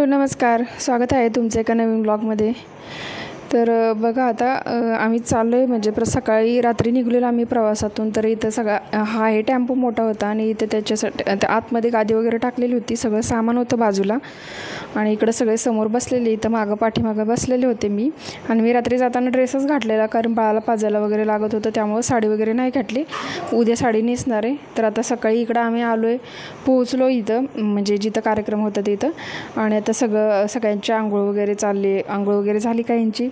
नमस्कार, स्वागत आहे तुमचं एका नवीन ब्लॉगमध्ये। तर बघा आता आम्ही चाललो आहे म्हणजे सकाळी रात्री निघलेलो आम्ही प्रवासातून। तर इथं सगळा हा आहे टेम्पो मोठा होता आणि इथे त्याच्यासाठी आतमध्ये गादी वगैरे टाकलेली होती, सगळं सामान होतं बाजूला आणि इकडे सगळे समोर बसलेले, इथं मागं पाठीमागं बसलेले होते मी। आणि मी रात्री जाताना ड्रेसच घातलेला कारण बाळाला पाजायला वगैरे लागत होतं, त्यामुळे साडी वगैरे नाही घातली, उद्या साडी नेसणार आहे। तर आता सकाळी इकडं आम्ही आलो आहे, पोहोचलो इथं म्हणजे जिथं कार्यक्रम होता तिथं। आणि आता सगळ्यांची आंघोळ वगैरे चालली, आंघोळ वगैरे झाली काहींची।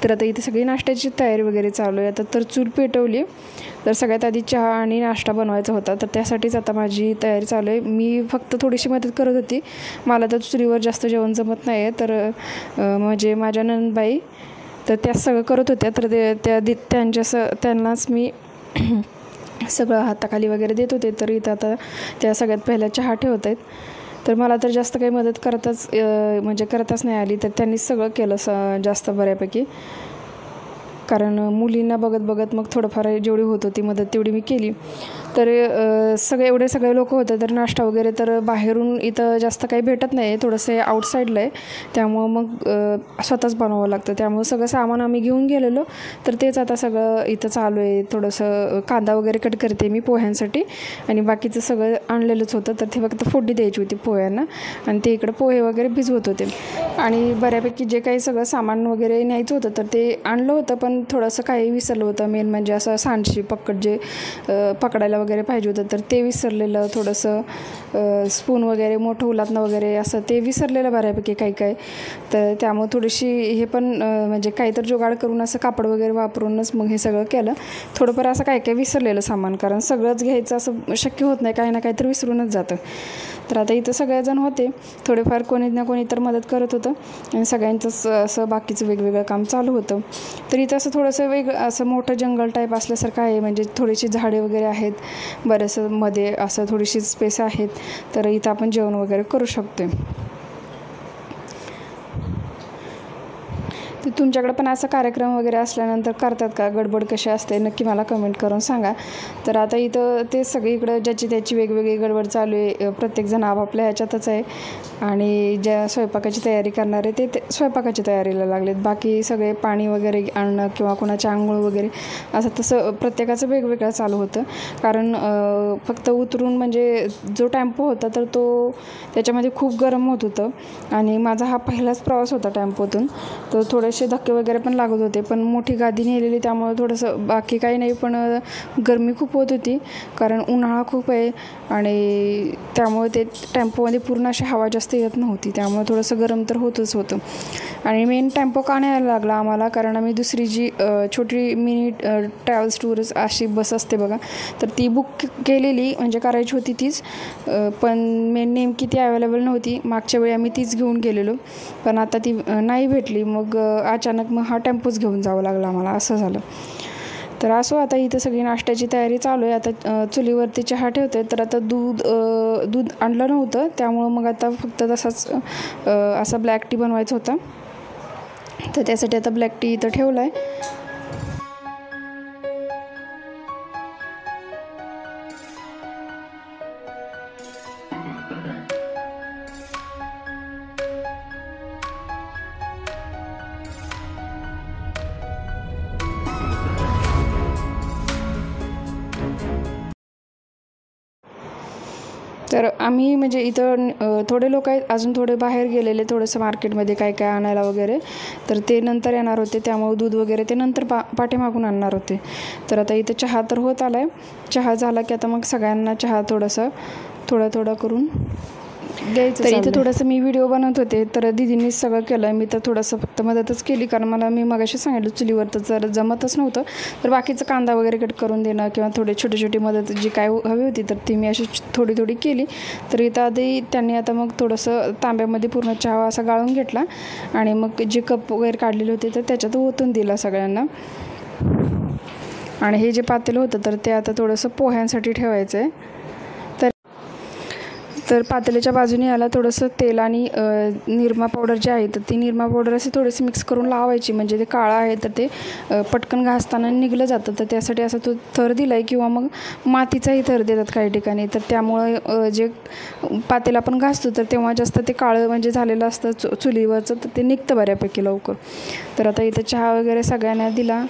तर आता इथे सगळी नाश्त्याची तयारी वगैरे चालू आहे। आता तर चूल पेटवली, तर सगळ्यात आधी चहा आणि नाश्ता बनवायचा होता, तर त्यासाठीच आता माझी तयारी चालू आहे। मी फक्त थोडीशी मदत करत होती, मला तर चुलीवर जास्त जेवण जमत नाही आहे। तर म्हणजे माझ्या नंदबाई तर त्या सगळं करत होत्या, तर त्यांनाच मी सगळं हाताखाली वगैरे देत होते। तर इथं आता त्या सगळ्यात पहिल्या चहा ठेवत आहेत, तर मला तर जास्त काही मदत करताच नाही आली, तर त्यांनीच सगळं केलं जास्त बऱ्यापैकी, कारण मुलींना बघत बघत मग थोडंफार जेवढी होत होती मदत तेवढी मी केली। तर सगळे लोक होते, तर नाश्ता वगैरे तर बाहेरून इथं जास्त काही भेटत नाही आहे, थोडंसं आउटसाईडला आहे, त्यामुळं मग स्वतःच बनवावं लागतं। त्यामुळं सगळं सामान आम्ही घेऊन गेलेलो, तर तेच आता सगळं इथं चालू आहे। थोडंसं कांदा वगैरे कट करते मी पोह्यांसाठी, आणि बाकीचं सगळं आणलेलंच होतं, तर ते फक्त फोडणी द्यायची होती पोह्यांना, आणि ते इकडं पोहे वगैरे भिजवत होते। आणि बऱ्यापैकी जे काही सगळं सामान वगैरे न्यायचं होतं तर ते आणलं होतं, पण थोडंसं काही विसरलं होतं, मेन म्हणजे असं सांडशी जे पकडायला वगैरे पाहिजे होतं तर ते विसरलेलं, थोडंसं स्पून वगैरे मोठं उलातनं वगैरे असं ते विसरलेलं बऱ्यापैकी काही। तर त्यामुळे थोडीशी हे पण म्हणजे काहीतरी जुगाड करून असं कापड वगैरे वापरूनच मग हे सगळं केलं। थोडंफार असं काही विसरलेलं सामान, कारण सगळंच घ्यायचं असं शक्य होत नाही, काही ना काहीतरी विसरूनच जातं। तर आता इथं सगळेजण होते, थोडेफार कोणी ना कोणी तर मदत करत होतं, आणि सगळ्यांचंच असं बाकीचं वेगवेगळं काम चालू होतं। तर इथं असं थोडंसं असं मोठं जंगल टाईप असल्यासारखं आहे, म्हणजे थोडीशी झाडे वगैरे आहेत, बरंचसं मध्ये असं थोडीशी स्पेस आहेत, तर इथं आपण जेवण वगैरे करू शकतो। तर तुमच्याकडे पण असा कार्यक्रम वगैरे असल्यानंतर करतात का, गडबड कशी असते नक्की मला कमेंट करून सांगा। तर आता इथं ते सगळीकडं ज्याची त्याची वेगवेगळी गडबड चालू आहे, प्रत्येकजण आपापल्या ह्याच्यातच आहे, आणि ज्या स्वयंपाकाची तयारी करणारे ते स्वयंपाकाची तयारीला लागलेत, बाकी सगळे पाणी वगैरे आणणं किंवा कोणाची आंघोळ वगैरे असं तसं प्रत्येकाचं वेगवेगळं चालू होतं। कारण फक्त उतरून म्हणजे जो टेम्पो होता तर त्याच्यामध्ये खूप गरम होत होतं, आणि माझा हा पहिलाच प्रवास होता टेम्पोतून, तर थोडेसे धक्के वगैरे पण लागत होते, पण मोठी गादी नेलेली त्यामुळे थोडंसं बाकी काही नाही, पण गरमी खूप होत होती कारण उन्हाळा खूप आहे, आणि त्यामुळे ते टेम्पोमध्ये पूर्ण अशी हवा जास्त येत नव्हती, त्यामुळे थोडंसं गरम तर होतच होतं। आणि टेम्पो का नाही यायला लागला आम्हाला, कारण आम्ही दुसरी जी छोटी मिनी ट्रॅव्हल्स टूर्स अशी बस असते बघा, तर ती बुक केलेली म्हणजे करायची होती तीच, पण नेमकी ती अवेलेबल नव्हती। मागच्या वेळी आम्ही तीच घेऊन गेलेलो, पण आता ती नाही भेटली, मग अचानक मग हा टेम्पोच घेऊन जावं लागला आम्हाला, असं झालं। तर असो, आता इथं सगळी नाश्त्याची तयारी चालू आहे। आता चुलीवरती चहा ठेवते, तर आता दूध आणलं नव्हतं, त्यामुळं मग आता फक्त तसाच असा ब्लॅक टी बनवायचा होता, तर त्यासाठी आता ब्लॅक टी इथं ठेवला आहे। तर आम्ही म्हणजे इथं थोडे लोक आहेत, अजून थोडे बाहेर गेलेले, थोडंसं मार्केटमध्ये काय आणायला वगैरे, तर ते नंतर येणार होते, त्यामुळे दूध वगैरे ते नंतर पाठीमागून आणणार होते। तर आता इथं चहा तर होत आला आहे, चहा झाला की आता मग सगळ्यांना चहा थोडं करून द्यायचं। तर इथं थोडंसं मी व्हिडिओ बनवत होते, तर दीदींनीच सगळं केलं, मी तर थोडंसं फक्त मदतच केली, कारण मी मगाशी सांगितलं चुलीवर तर जर जमतच नव्हतं, तर बाकीचं कांदा वगैरे कट करून देणं किंवा थोडी छोटी मदत जी काय हवी होती तर ती मी अशी थोडी केली। तर इथं आधी त्यांनी आता मग थोडंसं तांब्यामध्ये पूर्ण चहा असा गाळून घेतला, आणि मग जे कप वगैरे काढलेले होते तर त्याच्यात ओतून दिला सगळ्यांना। आणि हे जे पातेलं होतं तर ते आता थोडंसं पोह्यांसाठी ठेवायचं आहे। तर पातेल्याच्या बाजूने याला थोडंसं तेल आणि निरमा पावडर जे आहे तर ती निरमा पावडर असे थोडेसे मिक्स करून लावायची, म्हणजे ते काळं आहे तर ते पटकन घासताना निघलं जातं. तर त्यासाठी असा तो थर दिला आहे, किंवा मग मातीचाही थर देतात काही ठिकाणी. तर त्यामुळं जे पातेलं आपण घासतो तर तेव्हा जास्त ते काळं म्हणजे झालेलं असतं चुलीवरचं, तर ते निघतं बऱ्यापैकी लवकर. तर आता इथं चहा वगैरे सगळ्यांना दिला.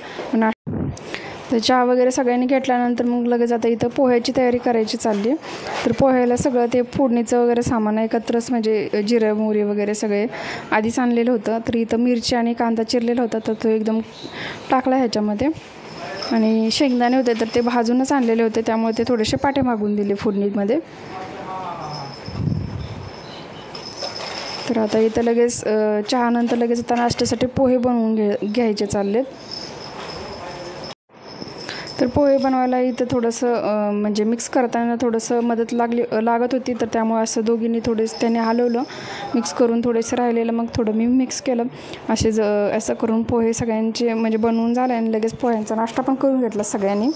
तर चहा वगैरे सगळ्यांनी घेतल्यानंतर मग लगेच आता इथं पोह्याची तयारी करायची चालली आहे. तर पोह्याला सगळं ते फोडणीचं वगैरे सामान एकत्रच, म्हणजे जिरं मोहरी वगैरे सगळे आधीच आणलेलं होतं. तर इथं मिरची आणि कांदा चिरलेला होता तर तो एकदम टाकला ह्याच्यामध्ये. आणि शेंगदाणे होते तर ते भाजूनच आणलेले होते, त्यामुळे ते थोडेसे पाटे मागून दिले फोडणीमध्ये. तर आता इथं लगेच चहानंतर लगेच आता नाश्त्यासाठी पोहे बनवून घ्यायचे चाललेत. तर पोहे बनवायला इथं थोडंसं म्हणजे मिक्स करताना थोडंसं मदत लागत होती. तर त्यामुळे असं दोघींनी थोडेसं त्याने हलवलं मिक्स करून, थोडेसं राहिलेलं मग थोडं मी मिक्स केलं. असं करून पोहे सगळ्यांचे म्हणजे बनवून झाले आणि लगेच पोह्यांचा नाश्ता पण करून घेतला सगळ्यांनी.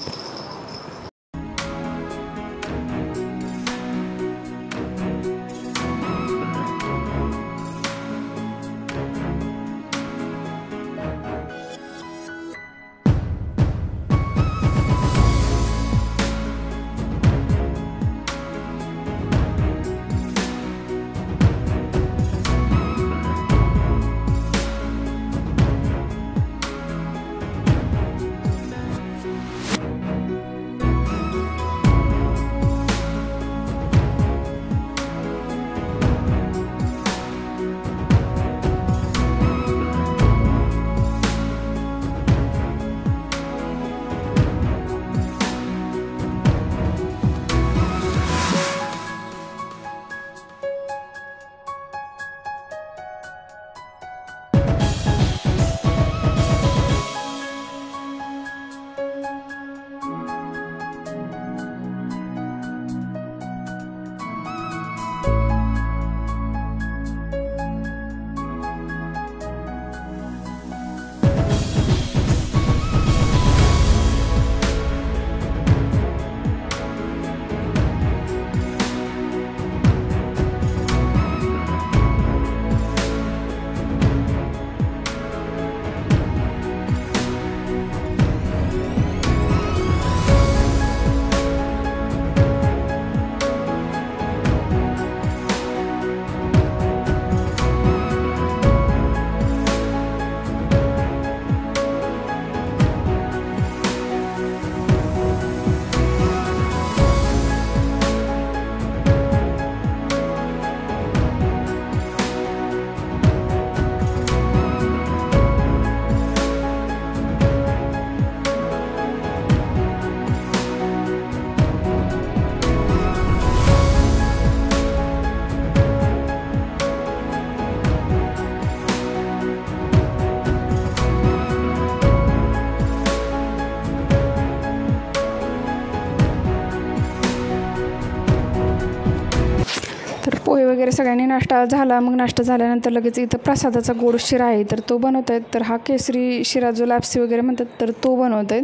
पोहे वगैरे सगळ्यांनी नाश्ता झाला. मग नाश्ता झाल्यानंतर लगेच इथं प्रसादाचा गोड शिरा आहे तर तो बनवत आहेत. तर हा केसरी शिरा जो लापसी वगैरे म्हणतात तर तो बनवत आहेत.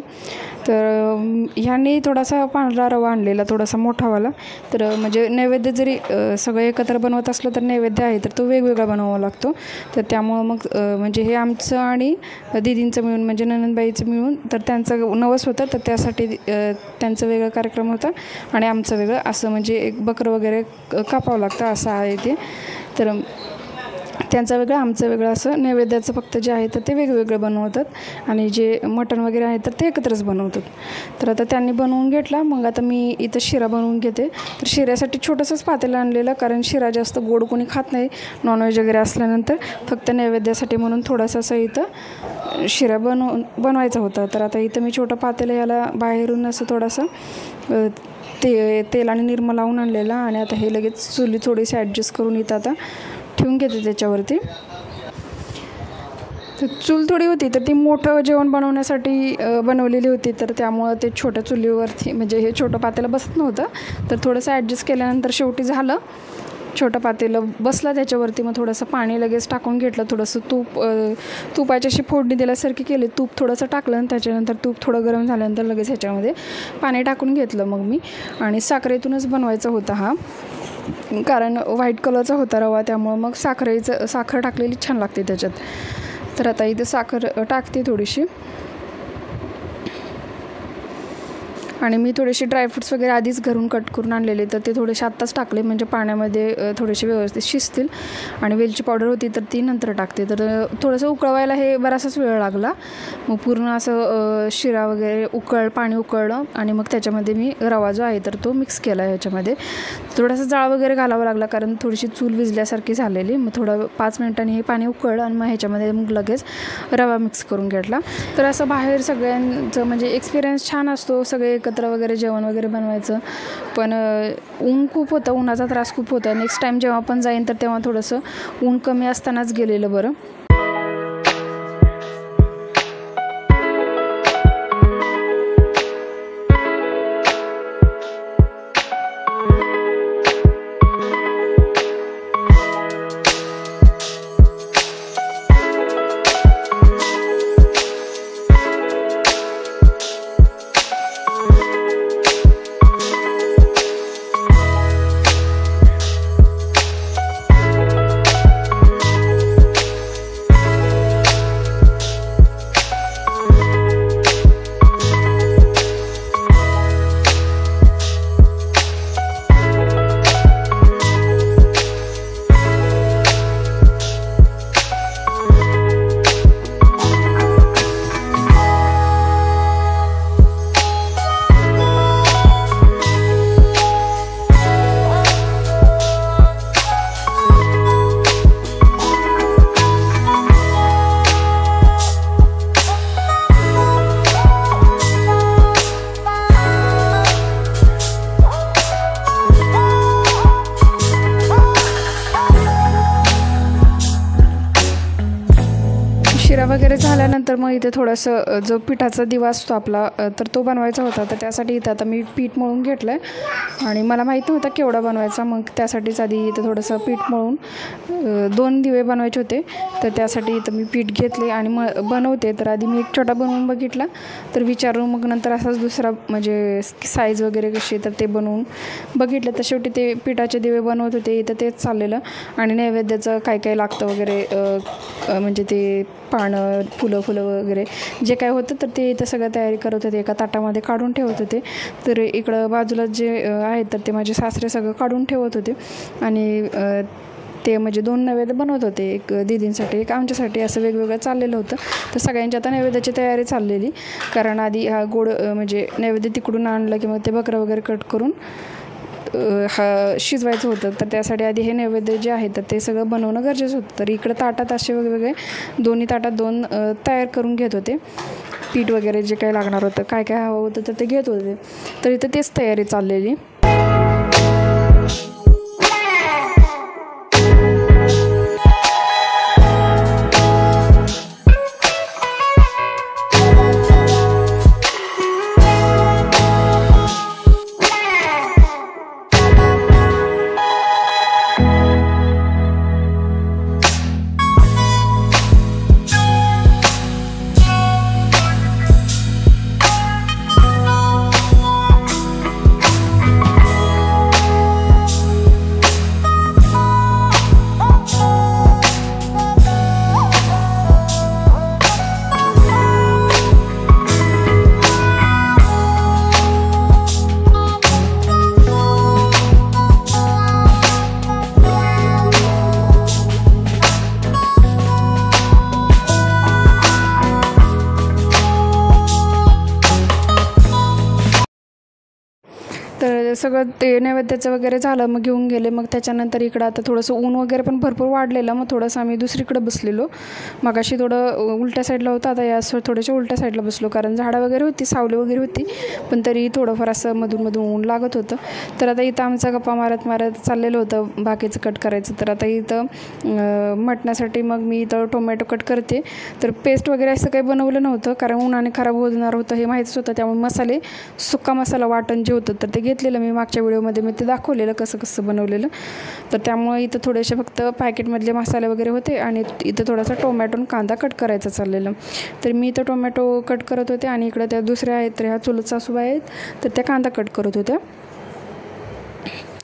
तर ह्यांनी थोडासा पांढरा रवा आणलेला, थोडासा मोठावाला. तर म्हणजे नैवेद्य जरी सगळे एकत्र बनवत असलं तर नैवेद्य आहे तर तो वेगवेगळा बनवावा लागतो. तर त्यामुळं मग म्हणजे हे आमचं आणि दीदींचं मिळून, म्हणजे ननंदबाईचं मिळून, तर त्यांचं नवस होतं तर त्यासाठी त्यांचं वेगळं कार्यक्रम होता आणि आमचं वेगळं, असं म्हणजे एक बकरं वगैरे कापावं लागतं असं आहे ते. तर त्यांचं वेगळं आमचं वेगळं असं नैवेद्याचं फक्त जे आहे तर ते वेगवेगळं बनवतात आणि जे मटण वगैरे आहे तर ते एकत्रच बनवतात. तर आता त्यांनी बनवून घेतला. मग आता मी इथं शिरा बनवून घेते. तर शिऱ्यासाठी छोटंसंच पातेलं आणलेलं, कारण शिरा जास्त गोड कोणी खात नाही नॉनव्हेज वगैरे असल्यानंतर, फक्त नैवेद्यासाठी म्हणून थोडासा असं इथं शिरा बनवायचा होता. तर आता इथं मी छोटं पातेलं याला बाहेरून असं थोडंसं तेल आणि निरमा लावून आणलेला आणि आता हे लगेच चुली थोडीशी ॲडजस्ट करून इथं आता ठेवून घेते त्याच्यावरती. तर चूल थोडी होती तर ती मोठं जेवण बनवण्यासाठी बनवलेली होती. तर त्यामुळं ते छोट्या चुलीवरती म्हणजे हे छोटं पातेलं बसत नव्हतं. तर थोडंसं ॲडजस्ट केल्यानंतर शेवटी झालं, छोटं पातेलं बसलं त्याच्यावरती. मग थोडंसं पाणी लगेच टाकून घेतलं, थोडंसं तुपाची अशी फोडणी दिल्यासारखी केली. तूप थोडंसं टाकलं आणि त्याच्यानंतर तूप थोडं गरम झाल्यानंतर लगेच ह्याच्यामध्ये पाणी टाकून घेतलं मग मी. आणि साखरेतूनच बनवायचा होता हा. कारण व्हाईट कलरचा होता रवा, त्यामुळं मग साखर टाकलेली छान लागते त्याच्यात. तर आता इथे साखर टाकते थोडीशी. आणि मी थोडेसे ड्रायफ्रूट्स वगैरे आधीच घरून कट करून आणलेले, तर ते थोडेसे आत्ताच टाकले म्हणजे पाण्यामध्ये थोडेसे व्यवस्थित शिजतील. आणि वेलची पावडर होती तर ती नंतर टाकते. तर थोडंसं उकळवायला हे बराचसाच वेळ लागला. मग पूर्ण असं शिरा वगैरे पाणी उकळलं आणि मग त्याच्यामध्ये मी रवा जो आहे तर तो मिक्स केला. ह्याच्यामध्ये थोडासा जाळ वगैरे घालावा लागला कारण थोडीशी चूल विजल्यासारखी झालेली. मग थोडं 5 मिनिटांनी हे पाणी उकळलं आणि मग ह्याच्यामध्ये मग लगेच रवा मिक्स करून घेतला. तर असं बाहेर सगळ्यांचं म्हणजे एक्सपिरियन्स छान असतो, सगळे एकत्र वगैरे जेवण वगैरे बनवायचं. पण ऊन खूप होतं, उन्हाचा त्रास खूप होता. नेक्स्ट टाईम जेव्हा पण जाईन तर तेव्हा थोडंसं ऊन कमी असतानाच गेलेलं बरं. शिरा वगैरे झाल्यानंतर मग इथे थोडंसं जो पिठाचा दिवा असतो आपला तर तो बनवायचा होता. तर त्यासाठी इथं आता मी पीठ मळून घेतलं आहे आणि मला माहीत नव्हता केवढा बनवायचा. मग त्यासाठीच आधी इथं थोडंसं पीठ मळून 2 दिवे बनवायचे होते. तर त्यासाठी इथं मी पीठ घेतले आणि बनवते. तर आधी मी एक छोटा बनवून बघितला, तर विचारून मग नंतर असाच दुसरा म्हणजे साईज वगैरे कशी तर ते बनवून बघितलं. तर शेवटी ते पिठाचे दिवे बनवत होते. इथं तेच चाललेलं आणि नैवेद्याचं काय काय लागतं वगैरे म्हणजे ते पानं फुलं वगैरे जे काय होतं तर ते इथं सगळं तयारी करत होते. एका ताटामध्ये काढून ठेवत होते. तर इकडं बाजूला जे आहेत तर ते माझे सासरे सगळं काढून ठेवत होते आणि ते म्हणजे 2 नैवेद्य बनवत होते, एक दीदींसाठी एक आमच्यासाठी, असं वेगवेगळं चाललेलं होतं. तर सगळ्यांची आता नैवेद्याची तयारी चाललेली, कारण आधी हा गोड म्हणजे नैवेद्य तिकडून आणलं की मग ते बकरं वगैरे कट करून शिजवायचं होतं. तर त्यासाठी आधी हे नैवेद्य जे आहे तर ते सगळं बनवणं गरजेचं होतं. तर इकडं ताटात असे वेगवेगळे दोन्ही ताटात 2 तयार करून घेत होते. पीठ वगैरे जे काही लागणार होतं, काय काय हवं होतं तर ते घेत होते. तर इथं तेच तयारी चाललेली. तर सगळं ते नैवेद्याचं वगैरे झालं, मग घेऊन गेले. मग त्याच्यानंतर इकडं आता थोडंसं ऊन वगैरे पण भरपूर वाढलेलं. मग थोडंसं आम्ही दुसरीकडे बसलेलो. मगाशी थोडं उलट्या साईडला होतं, आता या थोड्याशा उलट्या साईडला बसलो, कारण झाडं वगैरे होती, सावली वगैरे होती, पण तरी थोडंफार असं मधून ऊन लागत होतं. तर आता इथं आमचा गप्पा मारत चाललेलं होतं बाकीचं कट करायचं. तर आता इथं मटणासाठी मग मी इथं टोमॅटो कट करते. तर पेस्ट वगैरे असं काही बनवलं नव्हतं, कारण उन्हाने खराब होणार होतं हे माहीतच होतं. त्यामुळे सुक्का मसाला वाटण जे होतं तर ते घेतलेलं मी मागच्या व्हिडिओमध्ये मी ते दाखवलेलं कसं बनवलेलं. तर त्यामुळे इथं थोडेसे फक्त पॅकेटमधले मसाले वगैरे होते आणि इथं थोडासा टोमॅटो कांदा कट करायचं चाललेलं. तर मी इथं टोमॅटो कट करत होते आणि इकडं त्या दुसऱ्या आहेत तर ह्या चुलत सासूबाई आहेत तर त्या कांदा कट करत होत्या.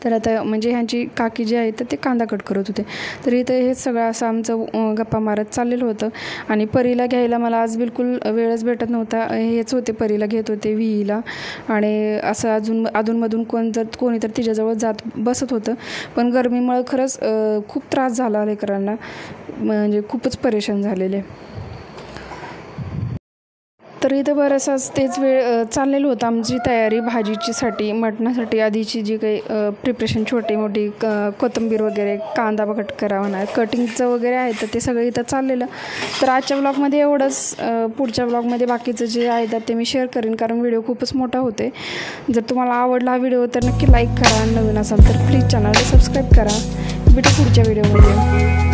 तर आता म्हणजे ह्यांची काकी जी आहे तर ते कांदा कट करत होते. तर इथं हे सगळं असं आमचं गप्पा मारत चाललेलं होतं. आणि परीला घ्यायला मला आज बिलकुल वेळच भेटत नव्हता. हेच होते, परीला घेत होते विहीला. आणि असं अधूनमधून कोणी तर तिच्याजवळ जात बसत होतं. पण गरमीमुळे खरंच खूप त्रास झाला लेकरांना, म्हणजे खूपच परेशान झालेले. तर इथं बरंचसाच तेच वेळ चाललेलं होतं आमची तयारी भाजीची मटणासाठी. आधीची जी काही प्रिपरेशन छोटी मोठी कोथिंबीर वगैरे, कांदा कट करावा ना, कटिंगचं वगैरे आहे तर ते सगळं इथं चाललेलं. तर आजच्या ब्लॉगमध्ये एवढंच. पुढच्या ब्लॉगमध्ये बाकीचं जे आहे तर ते मी शेअर करेन, कारण व्हिडिओ खूपच मोठा होते. जर तुम्हाला आवडला हा व्हिडिओ तर नक्की लाईक करा. नवीन असाल तर प्लीज चॅनलला सबस्क्राईब करा. भेटू पुढच्या व्हिडिओमध्ये.